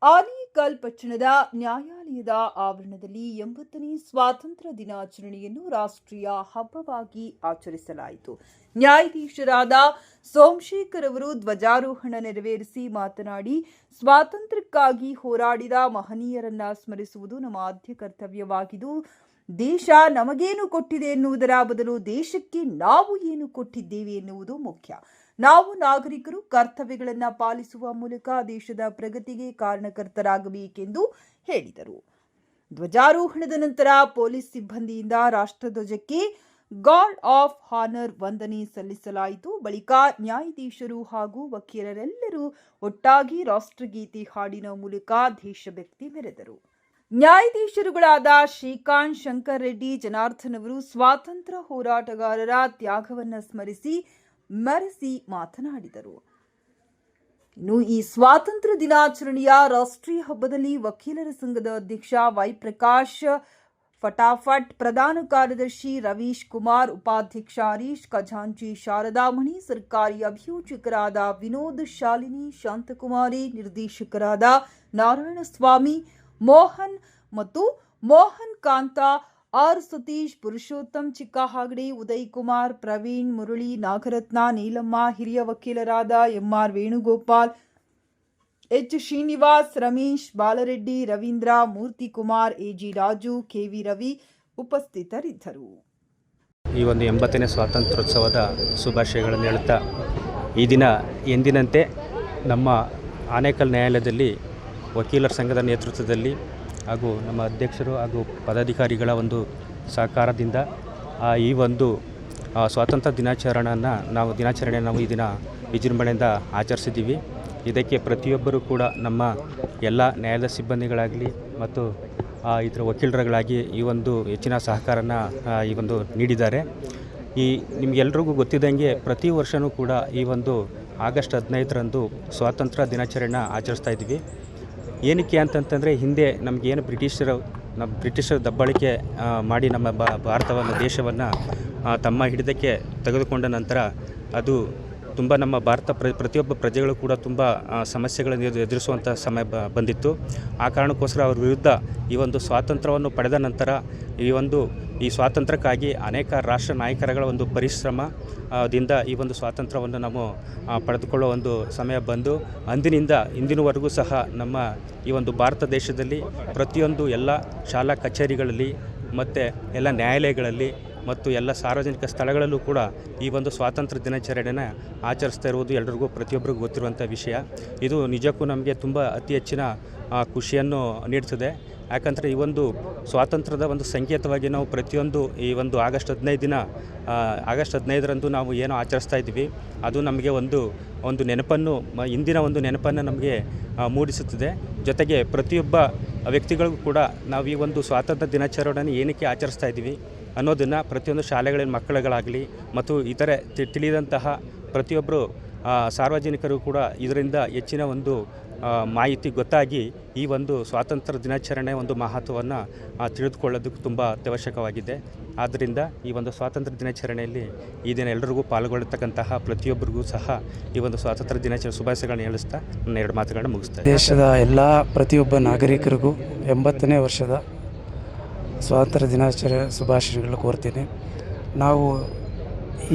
ಆನೇಕಲ್ ಪಟ್ಟಣದ ನ್ಯಾಯಾಲಯದ ಆವರಣದಲ್ಲಿ 80ನೇ ಸ್ವಾತಂತ್ರ್ಯ ದಿನಾಚರಣೆಯನ್ನು ರಾಷ್ಟ್ರೀಯ ಹಬ್ಬವಾಗಿ ಆಚರಿಸಲಾಯಿತು. ನ್ಯಾಯಾಧೀಶರಾದ ಸೋಮಶೇಖರ್ ಅವರು ಧ್ವಜಾರೋಹಣ ನೆರವೇರಿಸಿ ಮಾತನಾಡಿ, ಸ್ವಾತಂತ್ರ್ಯಕ್ಕಾಗಿ ಹೋರಾಡಿದ ಮಹನೀಯರನ್ನ ಸ್ಮರಿಸುವುದು ನಮ್ಮ ಆದ್ಯ ಕರ್ತವ್ಯವಾಗಿದ್ದು, ದೇಶ ನಮಗೇನು ಕೊಟ್ಟಿದೆ ಎನ್ನುವುದರ ಬದಲು ದೇಶಕ್ಕೆ ನಾವು ಏನು ಕೊಟ್ಟಿದ್ದೇವೆ ಎನ್ನುವುದು ಮುಖ್ಯ. ನಾವು ನಾಗರಿಕರು ಕರ್ತವ್ಯಗಳನ್ನು ಪಾಲಿಸುವ ಮೂಲಕ ದೇಶದ ಪ್ರಗತಿಗೆ ಕಾರಣಕರ್ತರಾಗಬೇಕೆಂದು ಹೇಳಿದರು. ಧ್ವಜಾರೋಹಣದ ನಂತರ ಪೊಲೀಸ್ ಸಿಬ್ಬಂದಿಯಿಂದ ರಾಷ್ಟ್ರಧ್ವಜಕ್ಕೆ ಗಾರ್ಡ್ ಆಫ್ ಹಾನರ್ ವಂದನೆ ಸಲ್ಲಿಸಲಾಯಿತು. ಬಳಿಕ ನ್ಯಾಯಾಧೀಶರು ಹಾಗೂ ವಕೀಲರೆಲ್ಲರೂ ಒಟ್ಟಾಗಿ ರಾಷ್ಟ್ರಗೀತೆ ಹಾಡಿನ ಮೂಲಕ ದೇಶಭಕ್ತಿ ಮೆರೆದರು. ನ್ಯಾಯಾಧೀಶರುಗಳಾದ ಶ್ರೀಕಾಂತ್, ಶಂಕರ್ ರೆಡ್ಡಿ, ಜನಾರ್ದನ್ ಅವರು ಸ್ವಾತಂತ್ರ್ಯ ಹೋರಾಟಗಾರರ ತ್ಯಾಗವನ್ನು ಸ್ಮರಿಸಿ ಮಾತನಾಡಿದರು. ಇನ್ನು ಈ ಸ್ವಾತಂತ್ರ್ಯ ದಿನಾಚರಣೆಯ ರಾಷ್ಟ್ರೀಯ ಹಬ್ಬದಲ್ಲಿ ವಕೀಲರ ಸಂಘದ ಅಧ್ಯಕ್ಷ ವೈ ಪ್ರಕಾಶ್ ಫಟಾಫಟ್, ಪ್ರಧಾನ ಕಾರ್ಯದರ್ಶಿ ರವೀಶ್ ಕುಮಾರ್, ಉಪಾಧ್ಯಕ್ಷ ಹರೀಶ್, ಖಜಾಂಚಿ ಶಾರದಾಮಣಿ, ಸರ್ಕಾರಿ ಅಭಿಯೋಜಕರಾದ ವಿನೋದ್, ಶಾಲಿನಿ, ಶಾಂತಕುಮಾರಿ, ನಿರ್ದೇಶಕರಾದ ನಾರಾಯಣಸ್ವಾಮಿ, ಮೋಹನ್ ಮತ್ತು ಮೋಹನ್ ಕಾಂತ, ಆರ್ ಸತೀಶ್, ಪುರುಷೋತ್ತಮ್ ಚಿಕ್ಕಹಾಗಡೆ, ಉದಯ್ ಕುಮಾರ್, ಪ್ರವೀಣ್, ಮುರಳಿ, ನಾಗರತ್ನ, ನೀಲಮ್ಮ, ಹಿರಿಯ ವಕೀಲರಾದ ಎಂಆರ್ ವೇಣುಗೋಪಾಲ್, ಎಚ್ ಶ್ರೀನಿವಾಸ್, ರಮೇಶ್, ಬಾಲರೆಡ್ಡಿ, ರವೀಂದ್ರ, ಮೂರ್ತಿ ಕುಮಾರ್, ಎಜಿ ರಾಜು, ಕೆವಿ ರವಿ ಉಪಸ್ಥಿತರಿದ್ದರು. ಈ ಒಂದು 80ನೇ ಸ್ವಾತಂತ್ರ್ಯೋತ್ಸವದ ಶುಭಾಶಯಗಳನ್ನು ಹೇಳುತ್ತಾ, ಈ ದಿನ ಎಂದಿನಂತೆ ನಮ್ಮ ಆನೇಕಲ್ ನ್ಯಾಯಾಲಯದಲ್ಲಿ ವಕೀಲರ ಸಂಘದ ನೇತೃತ್ವದಲ್ಲಿ ಹಾಗೂ ನಮ್ಮ ಅಧ್ಯಕ್ಷರು ಹಾಗೂ ಪದಾಧಿಕಾರಿಗಳ ಒಂದು ಸಹಕಾರದಿಂದ ಈ ಒಂದು ಸ್ವಾತಂತ್ರ್ಯ ದಿನಾಚರಣೆ ನಾವು ಈ ದಿನ ವಿಜೃಂಭಣೆಯಿಂದ ಆಚರಿಸಿದ್ದೀವಿ. ಇದಕ್ಕೆ ಪ್ರತಿಯೊಬ್ಬರೂ ಕೂಡ ನಮ್ಮ ಎಲ್ಲ ನ್ಯಾಯಾಲಯದ ಸಿಬ್ಬಂದಿಗಳಾಗಲಿ ಮತ್ತು ಇತರ ವಕೀಲರುಗಳಾಗಿ ಈ ಒಂದು ಹೆಚ್ಚಿನ ಸಹಕಾರನ ಈ ಒಂದು ನೀಡಿದ್ದಾರೆ. ನಿಮಗೆಲ್ರಿಗೂ ಗೊತ್ತಿದ್ದಂಗೆ ಪ್ರತಿ ವರ್ಷವೂ ಕೂಡ ಈ ಒಂದು ಆಗಸ್ಟ್ 15ರಂದು ಸ್ವಾತಂತ್ರ್ಯ ದಿನಾಚರಣೆನ ಆಚರಿಸ್ತಾ ಇದ್ದೀವಿ. ಏನಕ್ಕೆ ಅಂತಂತಂದರೆ, ಹಿಂದೆ ನಮಗೇನು ಬ್ರಿಟಿಷರ ದಬ್ಬಾಳಿಕೆ ಮಾಡಿ ನಮ್ಮ ದೇಶವನ್ನು ತಮ್ಮ ಹಿಡಿತಕ್ಕೆ ತೆಗೆದುಕೊಂಡ ನಂತರ ಅದು ತುಂಬ ನಮ್ಮ ಪ್ರತಿಯೊಬ್ಬ ಪ್ರಜೆಗಳು ಕೂಡ ತುಂಬ ಸಮಸ್ಯೆಗಳನ್ನು ಎದುರಿಸುವಂಥ ಸಮಯ ಬಂದಿತ್ತು. ಆ ಕಾರಣಕ್ಕೋಸ್ಕರ ಅವರ ವಿರುದ್ಧ ಈ ಒಂದು ಸ್ವಾತಂತ್ರ್ಯವನ್ನು ಪಡೆದ ನಂತರ ಈ ಸ್ವಾತಂತ್ರ್ಯಕ್ಕಾಗಿ ಅನೇಕ ರಾಷ್ಟ್ರ ನಾಯಕರುಗಳ ಒಂದು ಪರಿಶ್ರಮದಿಂದ ಈ ಒಂದು ಸ್ವಾತಂತ್ರ್ಯವನ್ನು ನಾವು ಪಡೆದುಕೊಳ್ಳುವ ಒಂದು ಸಮಯ ಬಂದು, ಅಂದಿನಿಂದ ಇಂದಿನವರೆಗೂ ಸಹ ನಮ್ಮ ಈ ಒಂದು ಭಾರತ ದೇಶದಲ್ಲಿ ಪ್ರತಿಯೊಂದು ಎಲ್ಲ ಶಾಲಾ ಕಚೇರಿಗಳಲ್ಲಿ ಮತ್ತು ಎಲ್ಲ ನ್ಯಾಯಾಲಯಗಳಲ್ಲಿ ಮತ್ತು ಎಲ್ಲ ಸಾರ್ವಜನಿಕ ಸ್ಥಳಗಳಲ್ಲೂ ಕೂಡ ಈ ಒಂದು ಸ್ವಾತಂತ್ರ್ಯ ದಿನಾಚರಣೆನ ಆಚರಿಸ್ತಾ ಇರುವುದು ಎಲ್ಲರಿಗೂ ಪ್ರತಿಯೊಬ್ಬರಿಗೂ ಗೊತ್ತಿರುವಂಥ ವಿಷಯ. ಇದು ನಿಜಕ್ಕೂ ನಮಗೆ ತುಂಬ ಅತಿ ಹೆಚ್ಚಿನ ಖುಷಿಯನ್ನು ನೀಡ್ತದೆ. ಯಾಕಂದರೆ ಈ ಒಂದು ಸ್ವಾತಂತ್ರ್ಯದ ಒಂದು ಸಂಕೇತವಾಗಿ ನಾವು ಪ್ರತಿಯೊಂದು ಈ ಒಂದು ಆಗಸ್ಟ್ 15ರಂದು ನಾವು ಏನು ಆಚರಿಸ್ತಾ ಇದ್ದೀವಿ, ಅದು ನಮಗೆ ಒಂದು ನೆನಪನ್ನು, ಇಂದಿನ ಒಂದು ನೆನಪನ್ನು ನಮಗೆ ಮೂಡಿಸುತ್ತದೆ. ಜೊತೆಗೆ ಪ್ರತಿಯೊಬ್ಬ ವ್ಯಕ್ತಿಗಳಿಗೂ ಕೂಡ ನಾವು ಈ ಒಂದು ಸ್ವಾತಂತ್ರ್ಯ ದಿನಾಚರಣೆಯನ್ನು ಏನಕ್ಕೆ ಆಚರಿಸ್ತಾ ಇದ್ದೀವಿ ಅನ್ನೋದನ್ನು ಪ್ರತಿಯೊಂದು ಶಾಲೆಗಳಿನ ಮಕ್ಕಳುಗಳಾಗಲಿ ಮತ್ತು ಇತರೆ ತಿಳಿದಂತಹ ಪ್ರತಿಯೊಬ್ಬರು ಸಾರ್ವಜನಿಕರು ಕೂಡ ಇದರಿಂದ ಹೆಚ್ಚಿನ ಒಂದು ಮಾಹಿತಿ ಗೊತ್ತಾಗಿ ಈ ಒಂದು ಸ್ವಾತಂತ್ರ್ಯ ದಿನಾಚರಣೆ ಒಂದು ಮಹತ್ವವನ್ನು ತಿಳಿದುಕೊಳ್ಳೋದಕ್ಕೆ ತುಂಬ ಅತ್ಯವಶ್ಯಕವಾಗಿದೆ. ಆದ್ದರಿಂದ ಈ ಒಂದು ಸ್ವಾತಂತ್ರ್ಯ ದಿನಾಚರಣೆಯಲ್ಲಿ ಈ ದಿನ ಎಲ್ಲರಿಗೂ ಪಾಲ್ಗೊಳ್ಳತಕ್ಕಂತಹ ಪ್ರತಿಯೊಬ್ಬರಿಗೂ ಸಹ ಈ ಒಂದು ಸ್ವಾತಂತ್ರ್ಯ ದಿನಾಚರಣೆ ಶುಭಾಶಯಗಳನ್ನು ಹೇಳಿಸ್ತಾ ನನ್ನ 2 ಮಾತುಗಳನ್ನು ಮುಗಿಸ್ತಾ ದೇಶದ ಎಲ್ಲ ಪ್ರತಿಯೊಬ್ಬ ನಾಗರಿಕರಿಗೂ 80ನೇ ವರ್ಷದ ಸ್ವಾತಂತ್ರ್ಯ ದಿನಾಚರಣೆ ಶುಭಾಶಯಗಳು ಕೋರ್ತೀನಿ. ನಾವು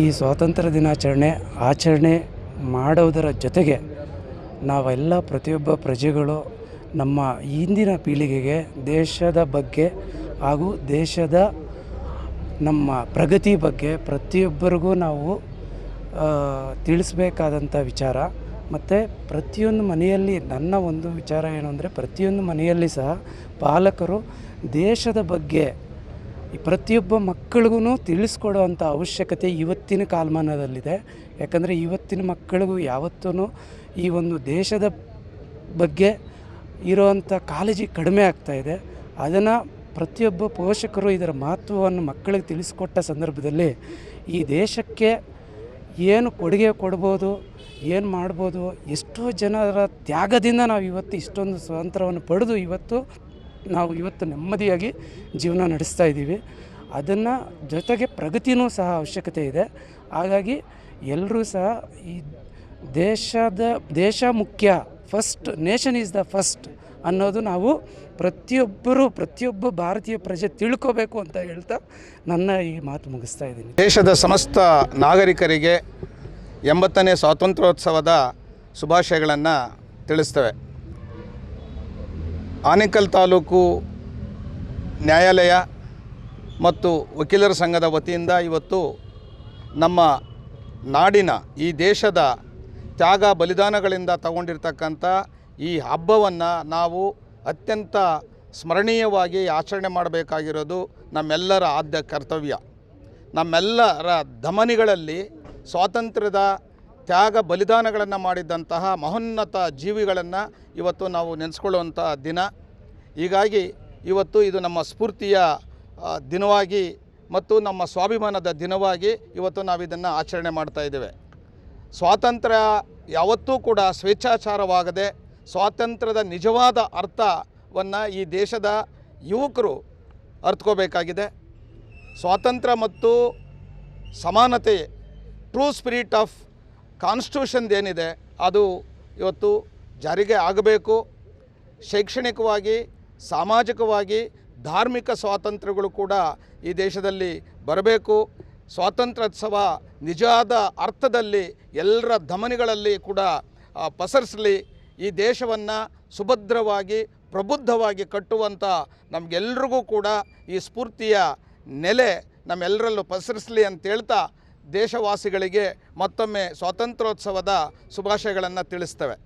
ಈ ಸ್ವಾತಂತ್ರ್ಯ ದಿನಾಚರಣೆ ಆಚರಣೆ ಮಾಡೋದರ ಜೊತೆಗೆ ನಾವೆಲ್ಲ ಪ್ರತಿಯೊಬ್ಬ ಪ್ರಜೆಗಳು ನಮ್ಮ ಇಂದಿನ ಪೀಳಿಗೆಗೆ ದೇಶದ ಬಗ್ಗೆ ಹಾಗೂ ದೇಶದ ನಮ್ಮ ಪ್ರಗತಿ ಬಗ್ಗೆ ಪ್ರತಿಯೊಬ್ಬರಿಗೂ ನಾವು ತಿಳಿಸಬೇಕಾದಂಥ ವಿಚಾರ. ಮತ್ತು ಪ್ರತಿಯೊಂದು ಮನೆಯಲ್ಲಿ ನನ್ನ ಒಂದು ವಿಚಾರ ಏನು ಅಂದರೆ, ಪ್ರತಿಯೊಂದು ಮನೆಯಲ್ಲಿ ಸಹ ಪಾಲಕರು ದೇಶದ ಬಗ್ಗೆ ಪ್ರತಿಯೊಬ್ಬ ಮಕ್ಕಳಿಗೂ ತಿಳಿಸ್ಕೊಡುವಂಥ ಅವಶ್ಯಕತೆ ಇವತ್ತಿನ ಕಾಲಮಾನದಲ್ಲಿದೆ. ಯಾಕಂದರೆ ಇವತ್ತಿನ ಮಕ್ಕಳಿಗೂ ಯಾವತ್ತೂ ಈ ಒಂದು ದೇಶದ ಬಗ್ಗೆ ಇರುವಂಥ ಕಾಳಜಿ ಕಡಿಮೆ ಆಗ್ತಾಯಿದೆ. ಅದನ್ನು ಪ್ರತಿಯೊಬ್ಬ ಪೋಷಕರು ಇದರ ಮಹತ್ವವನ್ನು ಮಕ್ಕಳಿಗೆ ತಿಳಿಸ್ಕೊಟ್ಟ ಸಂದರ್ಭದಲ್ಲಿ ಈ ದೇಶಕ್ಕೆ ಏನು ಕೊಡುಗೆ ಕೊಡ್ಬೋದು, ಏನು ಮಾಡ್ಬೋದು, ಎಷ್ಟೋ ಜನರ ತ್ಯಾಗದಿಂದ ನಾವು ಇವತ್ತು ಇಷ್ಟೊಂದು ಸ್ವಾತಂತ್ರ್ಯವನ್ನು ಪಡೆದು ನಾವು ಇವತ್ತು ನೆಮ್ಮದಿಯಾಗಿ ಜೀವನ ನಡೆಸ್ತಾ ಇದ್ದೀವಿ. ಅದನ್ನು ಜೊತೆಗೆ ಪ್ರಗತಿನೂ ಸಹ ಅವಶ್ಯಕತೆ ಇದೆ. ಹಾಗಾಗಿ ಎಲ್ಲರೂ ಸಹ ಈ ದೇಶ ಮುಖ್ಯ, ನೇಷನ್ ಈಸ್ ದ ಫಸ್ಟ್ ಅನ್ನೋದು ನಾವು ಪ್ರತಿಯೊಬ್ಬ ಭಾರತೀಯ ಪ್ರಜೆ ತಿಳ್ಕೋಬೇಕು ಅಂತ ಹೇಳ್ತಾ ನನ್ನ ಈ ಮಾತು ಮುಗಿಸ್ತಾ ಇದ್ದೀನಿ. ದೇಶದ ಸಮಸ್ತ ನಾಗರಿಕರಿಗೆ 80ನೇ ಸ್ವಾತಂತ್ರ್ಯೋತ್ಸವದ ಶುಭಾಶಯಗಳನ್ನು ತಿಳಿಸ್ತೇವೆ. ಆನೇಕಲ್ ತಾಲೂಕು ನ್ಯಾಯಾಲಯ ಮತ್ತು ವಕೀಲರ ಸಂಘದ ವತಿಯಿಂದ ಇವತ್ತು ನಮ್ಮ ನಾಡಿನ ಈ ದೇಶದ ತ್ಯಾಗ ಬಲಿದಾನಗಳಿಂದ ತಗೊಂಡಿರ್ತಕ್ಕಂಥ ಈ ಹಬ್ಬವನ್ನು ನಾವು ಅತ್ಯಂತ ಸ್ಮರಣೀಯವಾಗಿ ಆಚರಣೆ ಮಾಡಬೇಕಾಗಿರೋದು ನಮ್ಮೆಲ್ಲರ ಆದ್ಯ ಕರ್ತವ್ಯ. ನಮ್ಮೆಲ್ಲರ ಧಮನಿಗಳಲ್ಲಿ ಸ್ವಾತಂತ್ರ್ಯದ ತ್ಯಾಗ ಬಲಿದಾನಗಳನ್ನು ಮಾಡಿದ್ದಂತಹ ಮಹೋನ್ನತ ಜೀವಿಗಳನ್ನು ಇವತ್ತು ನಾವು ನೆನೆಸ್ಕೊಳ್ಳುವಂಥ ದಿನ. ಹೀಗಾಗಿ ಇವತ್ತು ಇದು ನಮ್ಮ ಸ್ಫೂರ್ತಿಯ ದಿನವಾಗಿ ಮತ್ತು ನಮ್ಮ ಸ್ವಾಭಿಮಾನದ ದಿನವಾಗಿ ಇವತ್ತು ನಾವು ಇದನ್ನು ಆಚರಣೆ ಮಾಡ್ತಾ ಇದ್ದೇವೆ. ಸ್ವಾತಂತ್ರ್ಯ ಯಾವತ್ತೂ ಕೂಡ ಸ್ವೇಚ್ಛಾಚಾರವಾಗದೆ ಸ್ವಾತಂತ್ರ್ಯದ ನಿಜವಾದ ಅರ್ಥವನ್ನು ಈ ದೇಶದ ಯುವಕರು ಅರ್ಥಕೋಬೇಕಾಗಿದೆ. ಸ್ವಾತಂತ್ರ್ಯ ಮತ್ತು ಸಮಾನತೆ ಟ್ರೂ ಸ್ಪಿರಿಟ್ ಆಫ್ ಕಾನ್ಸ್ಟಿಟ್ಯೂಷನ್ ಏನಿದೆ ಅದು ಇವತ್ತು ಜಾರಿಗೆ ಆಗಬೇಕು. ಶೈಕ್ಷಣಿಕವಾಗಿ, ಸಾಮಾಜಿಕವಾಗಿ, ಧಾರ್ಮಿಕ ಸ್ವಾತಂತ್ರ್ಯಗಳು ಕೂಡ ಈ ದೇಶದಲ್ಲಿ ಬರಬೇಕು. ಸ್ವಾತಂತ್ರ್ಯೋತ್ಸವ ನಿಜವಾದ ಅರ್ಥದಲ್ಲಿ ಎಲ್ಲರ ಧಮನಿಗಳಲ್ಲಿ ಕೂಡ ಪಸರಿಸಲಿ. ಈ ದೇಶವನ್ನು ಸುಭದ್ರವಾಗಿ ಪ್ರಬುದ್ಧವಾಗಿ ಕಟ್ಟುವಂಥ ನಮಗೆಲ್ರಿಗೂ ಕೂಡ ಈ ಸ್ಫೂರ್ತಿಯ ನೆಲೆ ನಮ್ಮೆಲ್ಲರಲ್ಲೂ ಪಸರಿಸಲಿ ಅಂತ ಹೇಳ್ತಾ ದೇಶವಾಸಿಗಳಿಗೆ ಮತ್ತೊಮ್ಮೆ ಸ್ವಾತಂತ್ರ್ಯೋತ್ಸವದ ಶುಭಾಶಯಗಳನ್ನು ತಿಳಿಸ್ತೇವೆ.